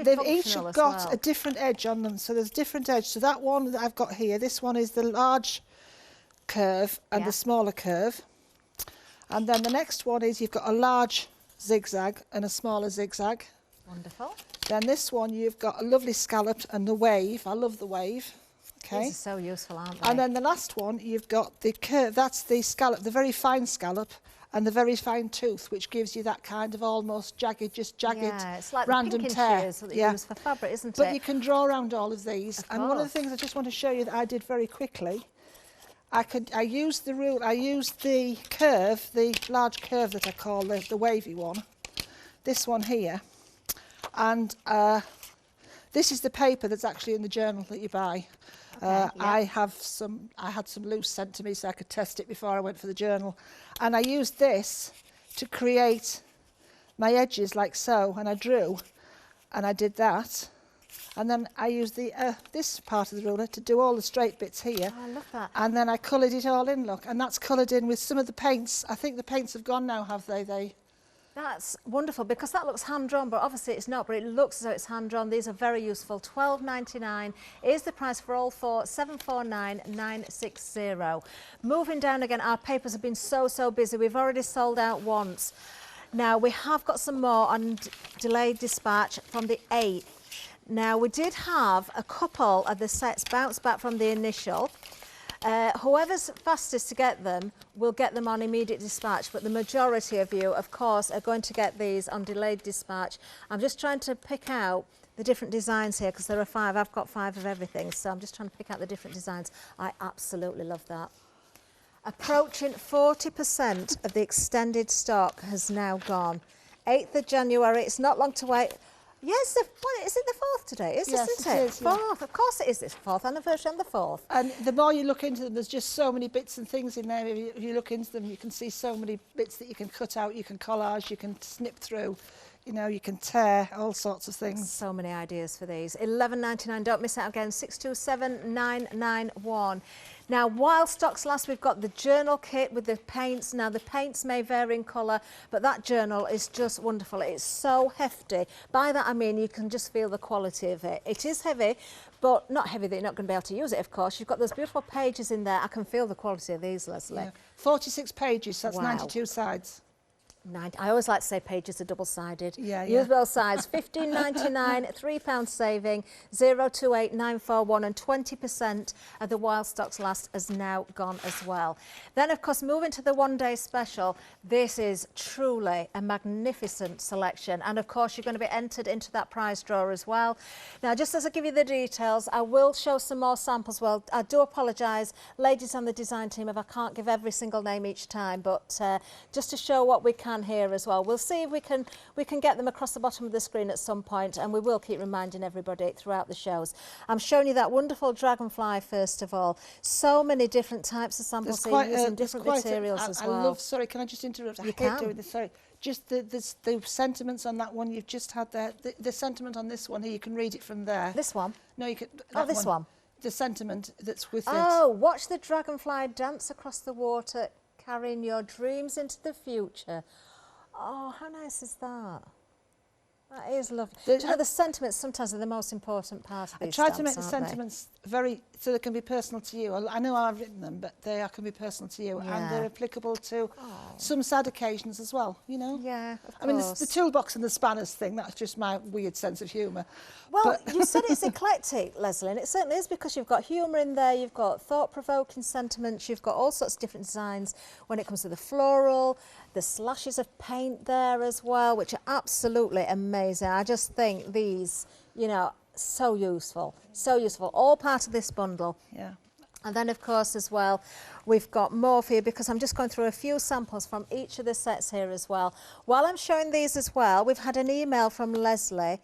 They've each got a different edge on them, so there's different edge. So that one that I've got here, this one is the large curve and the smaller curve. And then the next one is you've got a large zigzag and a smaller zigzag. Wonderful. Then this one, you've got a lovely scallop and the wave. I love the wave. Okay. These are so useful, aren't they? And then the last one, you've got the curve. That's the scallop, the very fine scallop, and the very fine tooth, which gives you that kind of almost jagged, it's like the random pinking tear. shears that you use for fabric, isn't it? But you can draw around all of these. And one of the things I just want to show you that I did very quickly, I used the rule. I used the curve, the large curve that I call the wavy one. This one here. And This is the paper that's actually in the journal that you buy. Okay, I had some loose sent to me so I could test it before I went for the journal. And I used this to create my edges like so, and I drew, and I did that. And then I used the this part of the ruler to do all the straight bits here. Oh, I love that. And then I coloured it all in, look. And that's coloured in with some of the paints. I think the paints have gone now, have they? That's wonderful, because that looks hand-drawn, but obviously it's not, but it looks as though it's hand-drawn. These are very useful. £12.99 is the price for all four, 749,960. Moving down again, our papers have been so busy. We've already sold out once. Now, we have got some more on delayed dispatch from the 8th. Now, we did have a couple of the sets bounce back from the initial. Whoever's fastest to get them will get them on immediate dispatch, but the majority of you, of course, are going to get these on delayed dispatch. I'm just trying to pick out the different designs here, because there are 5. I've got 5 of everything, so I'm just trying to pick out the different designs. I absolutely love that. Approaching 40% of the extended stock has now gone. 8th of January, it's not long to wait. Yes, is it the 4th today? Yes, isn't it? It is, yeah. 4th, of course it is. This 4th anniversary on the 4th. And the more you look into them, there's just so many bits and things in there. If you look into them, you can see so many bits that you can cut out, you can collage, you can snip through, you know, you can tear, all sorts of things. So many ideas for these. £11.99, don't miss out again, 627991. Now, while stocks last, we've got the journal kit with the paints. Now, the paints may vary in colour, but that journal is just wonderful. It's so hefty. By that, I mean you can just feel the quality of it. It is heavy, but not heavy that you're not going to be able to use it, of course. You've got those beautiful pages in there. I can feel the quality of these, Lesley. Yeah. 46 pages, so that's Wow. 92 sides. I always like to say pages are double-sided. Yeah. Use both sides. £15.99, £3 saving, 028941, and 20% of the while stocks last has now gone as well. Then, of course, moving to the one-day special, this is truly a magnificent selection. And, of course, you're going to be entered into that prize draw as well. Now, just as I give you the details, I will show some more samples. Well, I do apologise, ladies on the design team, if I can't give every single name each time, but just to show what we can here as well. We'll see if we can get them across the bottom of the screen at some point, and we will keep reminding everybody throughout the shows. I'm showing you that wonderful dragonfly first of all. So many different types of samples here using different materials as well. I love, sorry, can I just interrupt? I hate doing this, sorry. Just the sentiments on that one you've just had there. The sentiment on this one here, you can read it from there. This one? No, you can. Oh, this one. The sentiment that's with it. Oh, watch the dragonfly dance across the water, carrying your dreams into the future. Oh, how nice is that? That is lovely. Do you know, the sentiments sometimes are the most important part of these I try to stamps, make the sentiments very, so they can be personal to you. I know I've written them, but they can be personal to you. Yeah. And they're applicable to some sad occasions as well, you know? Yeah, of course. I mean, the toolbox and the spanners thing, that's just my weird sense of humour. Well, you said it's eclectic, Lesley, and it certainly is, because you've got humour in there, you've got thought-provoking sentiments, you've got all sorts of different designs when it comes to the floral, the slashes of paint there as well, which are absolutely amazing. I just think these, you know, so useful, all part of this bundle. Yeah. And then, of course, as well, we've got more for you, because I'm just going through a few samples from each of the sets here as well. While I'm showing these as well, we've had an email from Lesley.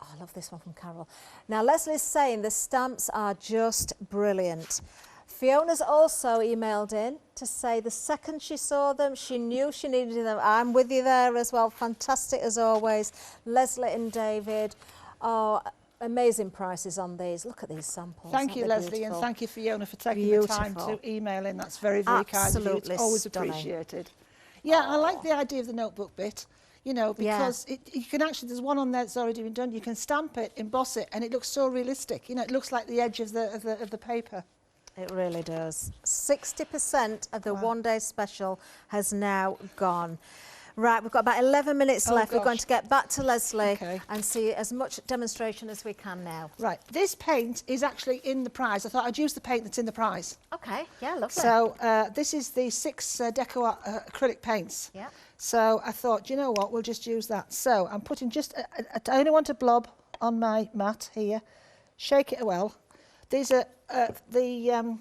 Oh, I love this one from Carol. Now, Lesley's saying the stamps are just brilliant. Fiona's also emailed in to say the second she saw them, she knew she needed them. I'm with you there as well. Fantastic as always. Lesley and David. Oh, amazing prices on these. Look at these samples. Thank you, Lesley, beautiful? and thank you, Fiona, for taking the time to email in. That's very, very kind of you. It's always appreciated. Yeah, I like the idea of the notebook bit, you know, because you can actually, there's one on there that's already been done. You can stamp it, emboss it, and it looks so realistic. You know, it looks like the edge of the paper. It really does. 60% of the one-day special has now gone. Right, we've got about 11 minutes left. Gosh. We're going to get back to Lesley and see as much demonstration as we can now. Right, this paint is actually in the prize. I thought I'd use the paint that's in the prize. Okay, yeah, lovely. So this is the 6 Deco acrylic paints. Yeah. So I thought, you know what, we'll just use that. So I'm putting just, I only want a blob on my mat here. Shake it well. These are the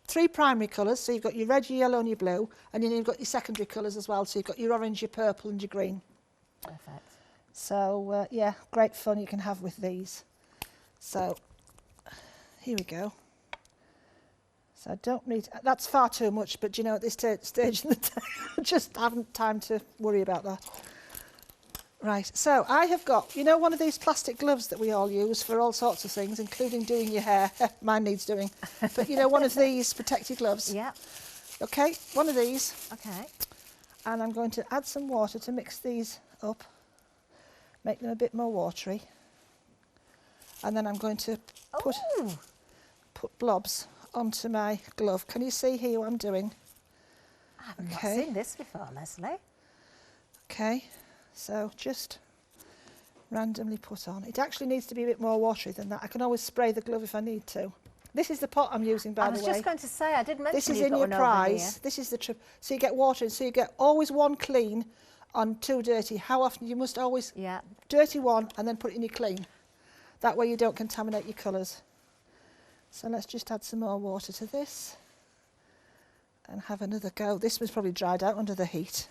3 primary colours, so you've got your red, your yellow and your blue, and then you've got your secondary colours as well, so you've got your orange, your purple and your green. Perfect. So, yeah, great fun you can have with these. So here we go. So I don't need, that's far too much, but you know, at this stage in the day, I just haven't time to worry about that. Right, so I have got, you know, one of these plastic gloves that we all use for all sorts of things, including doing your hair. Mine needs doing. But you know, one of these protective gloves. Yeah. Okay, one of these. Okay. And I'm going to add some water to mix these up, make them a bit more watery. And then I'm going to put blobs onto my glove. Can you see here what I'm doing? I've not seen this before, Lesley. Okay, so just randomly put on. It actually needs to be a bit more watery than that. I can always spray the glove if I need to. This is the pot I'm using, by the way. I was just going to say, I did mention this is you've in got your one over prize. here. This is the trip. So you get water, so you get always one clean on two dirty. How often? You must always dirty one and then put it in your clean. That way you don't contaminate your colours. So let's just add some more water to this and have another go. This was probably dried out under the heat.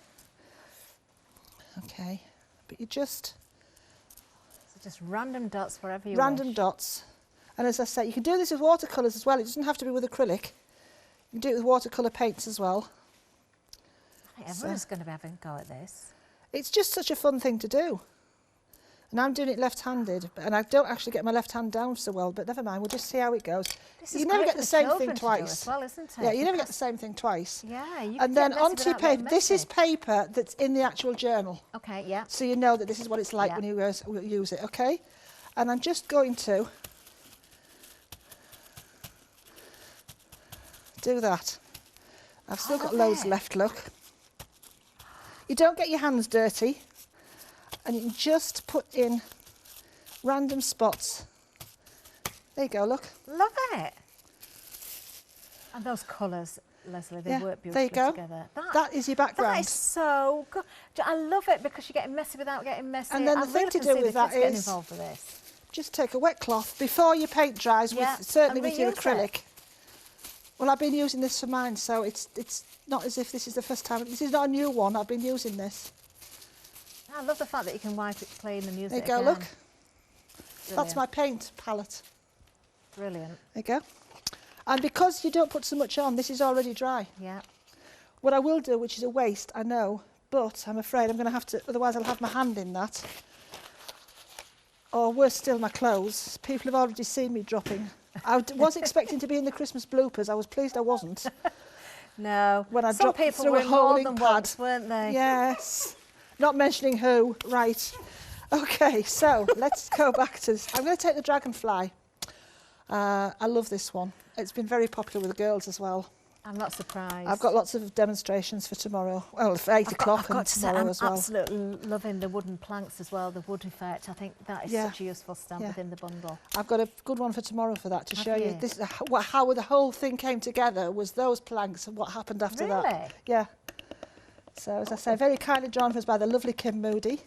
Okay, but you just... So just random dots wherever you Random wish. dots. And as I say, you can do this with watercolours as well. It doesn't have to be with acrylic. You can do it with watercolour paints as well. I think everyone's going to be having a go at this. It's just such a fun thing to do. And I'm doing it left-handed, and I don't actually get my left hand down so well, but never mind, we'll just see how it goes. You never get the same thing twice. As well, isn't it? Yeah, you never get the same thing twice. Yeah, you and then onto your paper. This is paper that's in the actual journal. Okay, yeah. So you know that this is what it's like when you use it, okay? And I'm just going to do that. I've still got loads left, look. You don't get your hands dirty. And you can just put in random spots. There you go, look. Love it. And those colours, Lesley, they work beautifully together. That is your background. That is so good. I love it because you're getting messy without getting messy. And then the thing to do with that is involved with this. Just take a wet cloth before your paint dries, certainly with your acrylic. Well, I've been using this for mine, so it's not as if this is the first time. This is not a new one. I've been using this. I love the fact that you can wipe it clean and use it again. There you go, look. Brilliant. That's my paint palette. Brilliant. There you go. And because you don't put so much on, this is already dry. Yeah. What I will do, which is a waste, I know, but I'm afraid I'm going to have to, otherwise I'll have my hand in that. Or worse still, my clothes. People have already seen me dropping. I was expecting to be in the Christmas bloopers. I was pleased I wasn't. No. When I Some dropped people through were a holding more than pad. once, weren't they? Yes. Not mentioning who. Right. Okay, so let's go back to this. I'm going to take the dragonfly. I love this one. It's been very popular with the girls as well. I'm not surprised. I've got lots of demonstrations for tomorrow. Well, for 8 o'clock and tomorrow as well. I'm absolutely loving the wooden planks as well, the wood effect. I think that is such a useful stamp within the bundle. I've got a good one for tomorrow for that to show you. This is how the whole thing came together was those planks and what happened after that. Really? Yeah. So, as I say, very kindly drawn for us by the lovely Kim Moody,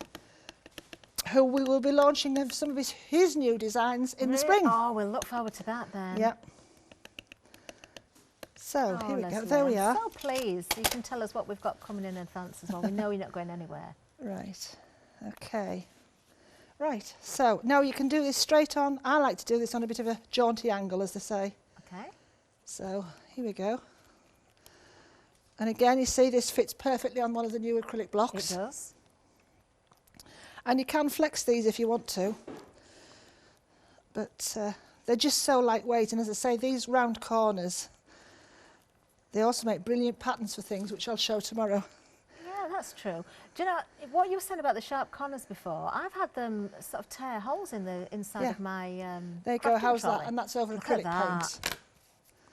who we will be launching some of his new designs in the spring. Oh, we'll look forward to that then. Yeah. So, here we go. There we are. I'm so pleased. You can tell us what we've got coming in advance as well. We know you're not going anywhere. Right. Okay. Right. So, now you can do this straight on. I like to do this on a bit of a jaunty angle, as they say. Okay. So, here we go. And again, you see this fits perfectly on one of the new acrylic blocks. It does. And you can flex these if you want to. But they're just so lightweight. And as I say, these round corners, they also make brilliant patterns for things, which I'll show tomorrow. Yeah, that's true. Do you know what you were saying about the sharp corners before? I've had them sort of tear holes in the inside of my there you go, how's trolley. that? And that's over acrylic paint.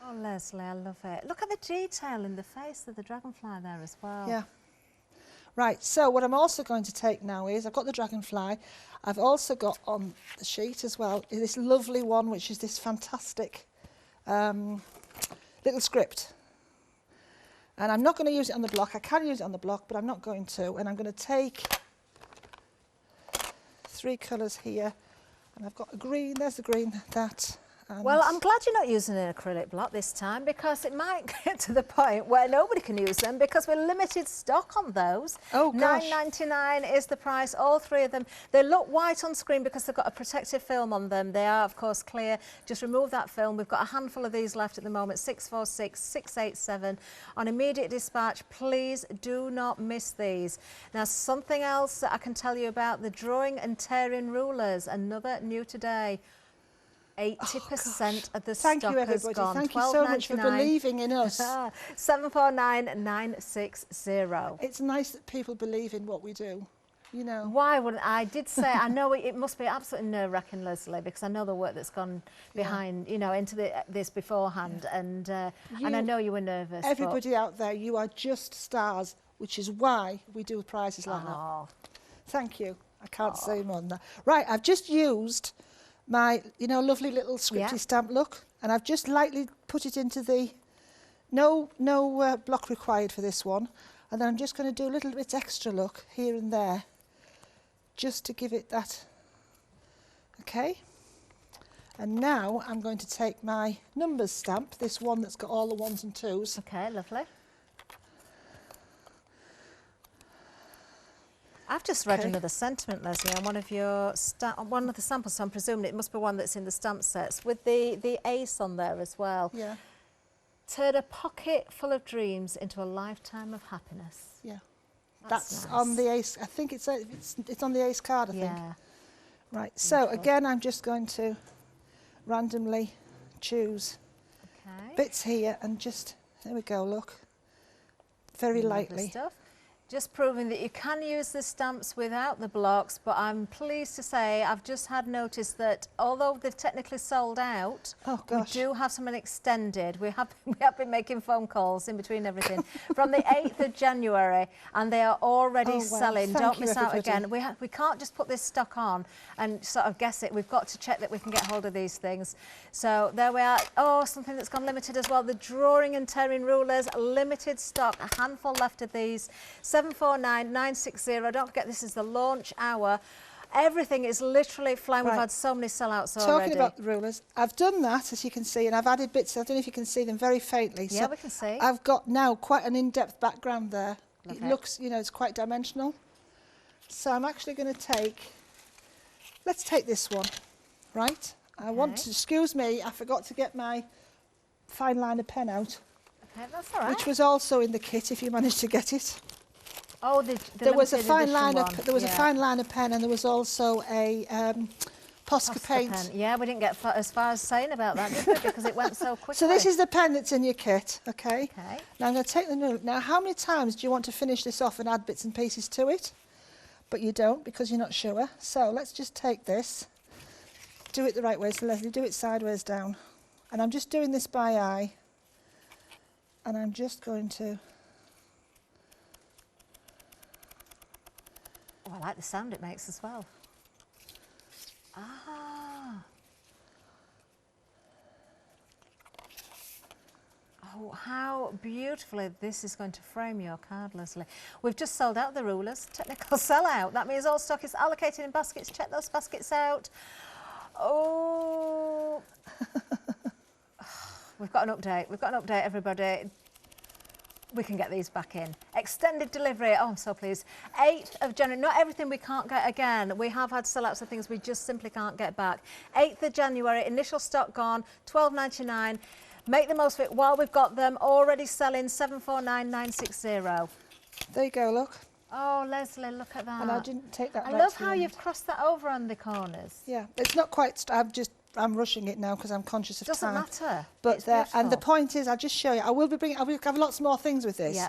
Oh, Lesley, I love it. Look at the detail in the face of the dragonfly there as well. Yeah. Right, so what I'm also going to take now is, I've got the dragonfly, I've also got on the sheet as well, this lovely one, which is this fantastic little script. And I'm not going to use it on the block. I can use it on the block, but I'm not going to. And I'm going to take 3 colours here. And I've got a green, there's the green, that. Well, I'm glad you're not using an acrylic block this time, because it might get to the point where nobody can use them, because we're limited stock on those. Oh gosh. £9.99 is the price, all three of them. They look white on screen because they've got a protective film on them. They are, of course, clear. Just remove that film. We've got a handful of these left at the moment, 646 687. On immediate dispatch, please do not miss these. Now, something else that I can tell you about, the drawing and tearing rulers, another new today. 80% of the stock you, has everybody. gone. Thank you so much for believing in us. 749960. It's nice that people believe in what we do, you know. Why wouldn't I? Did say, I know it must be absolutely nerve-wracking, Lesley, because I know the work that's gone behind, you know, into this beforehand, and I know you were nervous. Everybody out there, you are just stars, which is why we do prizes like that. Thank you. I can't say more than that. Right, I've just used my, you know, lovely little scripty stamp look, and I've just lightly put it into the, no block required for this one, and then I'm just going to do a little bit extra look here and there, just to give it that, okay? And now I'm going to take my numbers stamp, this one that's got all the 1s and 2s. Okay, lovely. I've just read another sentiment, Lesley, on one of the samples, so I'm presuming it must be one that's in the stamp sets, with the ace on there as well. Yeah. Turn a pocket full of dreams into a lifetime of happiness. Yeah. That's nice. On the ace. I think it's on the ace card, I think. Yeah. Right, so again, I'm just going to randomly choose bits here and just, there we go, look, very lightly. Stuff. Just proving that you can use the stamps without the blocks, but I'm pleased to say I've just had notice that although they've technically sold out, we do have some extended. We have been making phone calls in between everything from the 8th of January, and they are already selling. Don't miss out again. We can't just put this stock on and sort of guess it. We've got to check that we can get hold of these things. So there we are. Oh, something that's gone limited as well. The drawing and tearing rulers, limited stock, a handful left of these. 749960. Don't forget, this is the launch hour. Everything is literally flying. We've had so many sellouts already. Talking about the rulers, I've done that, as you can see, and I've added bits. I don't know if you can see them very faintly. Yeah, so we can see. I've got now quite an in-depth background there. It looks, you know, it's quite dimensional. So I'm actually going to take, let's take this one, right? I want to, excuse me, I forgot to get my fine liner pen out. Okay, that's all right. Which was also in the kit, if you managed to get it. Oh, there was a fine liner. There was a fine liner pen, and there was also a Posca paint. Pen. Yeah, we didn't get as far as saying about that, did we? Because it went so quickly. So this is the pen that's in your kit, okay? Okay. Now I'm going to take the note. Now, how many times do you want to finish this off and add bits and pieces to it? But you don't, because you're not sure. So let's just take this. Do it the right way. So Lesley, do it sideways down. And I'm just doing this by eye. And I'm just going to... Oh, I like the sound it makes as well. Ah. Oh, how beautifully this is going to frame your card, Lesley. We've just sold out the rulers. Technical sellout. That means all stock is allocated in baskets. Check those baskets out. Oh. We've got an update. We've got an update, everybody. We can get these back in. Extended delivery. Oh, I'm so pleased. 8th of January. Not everything we can't get again. We have had sellouts of things we just simply can't get back. 8th of January. Initial stock gone. $12.99. Make the most of it while we've got them. Already selling. 749960. There you go, look. Oh, Lesley, look at that. And I didn't take that. I love how you've crossed that over on the corners. Yeah, it's not quite. I'm rushing it now because I'm conscious of Doesn't time. matter. But and the point is, I'll just show you. I will have lots more things with this. Yeah.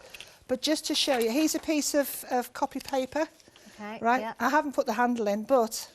But just to show you, here's a piece of copy paper. Okay. Right. Yeah. I haven't put the handle in, but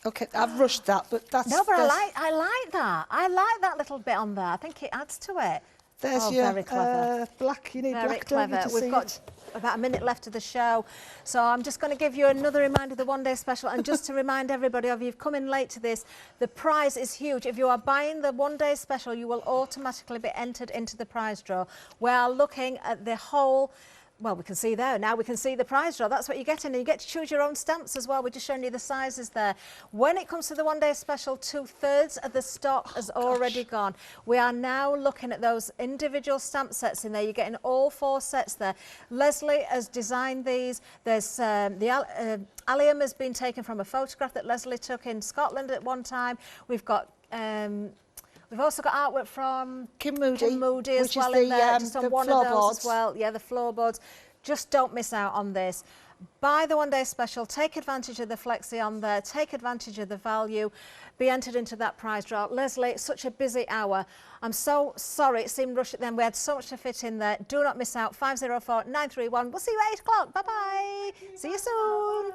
okay, I've rushed that. But that's no. But I like that. I like that little bit on there. I think it adds to it. There's your very clever. Black. You need very black, clever. don't you, to We've see got it? about a minute left of the show, so I'm just going to give you another reminder of the one-day special, and just to remind everybody of, you've come in late to this, the prize is huge. If you are buying the one-day special, you will automatically be entered into the prize draw. We are looking at the whole well, we can see there. Now we can see the prize draw. That's what you're getting. And you get to choose your own stamps as well. We're just showing you the sizes there. When it comes to the one-day special, 2/3 of the stock has already gone. We are now looking at those individual stamp sets in there. You're getting all 4 sets there. Lesley has designed these. There's the allium has been taken from a photograph that Lesley took in Scotland at one time. We've got... we've also got artwork from Kim Moody as well in there, just on one of those floorboards as well. Yeah, the floorboards. Just don't miss out on this. Buy the one-day special, take advantage of the flexi on there, take advantage of the value, be entered into that prize draw. Lesley, it's such a busy hour. I'm so sorry it seemed rushed then. We had so much to fit in there. Do not miss out. 504 931. We'll see you at 8 o'clock. Bye-bye. See you soon.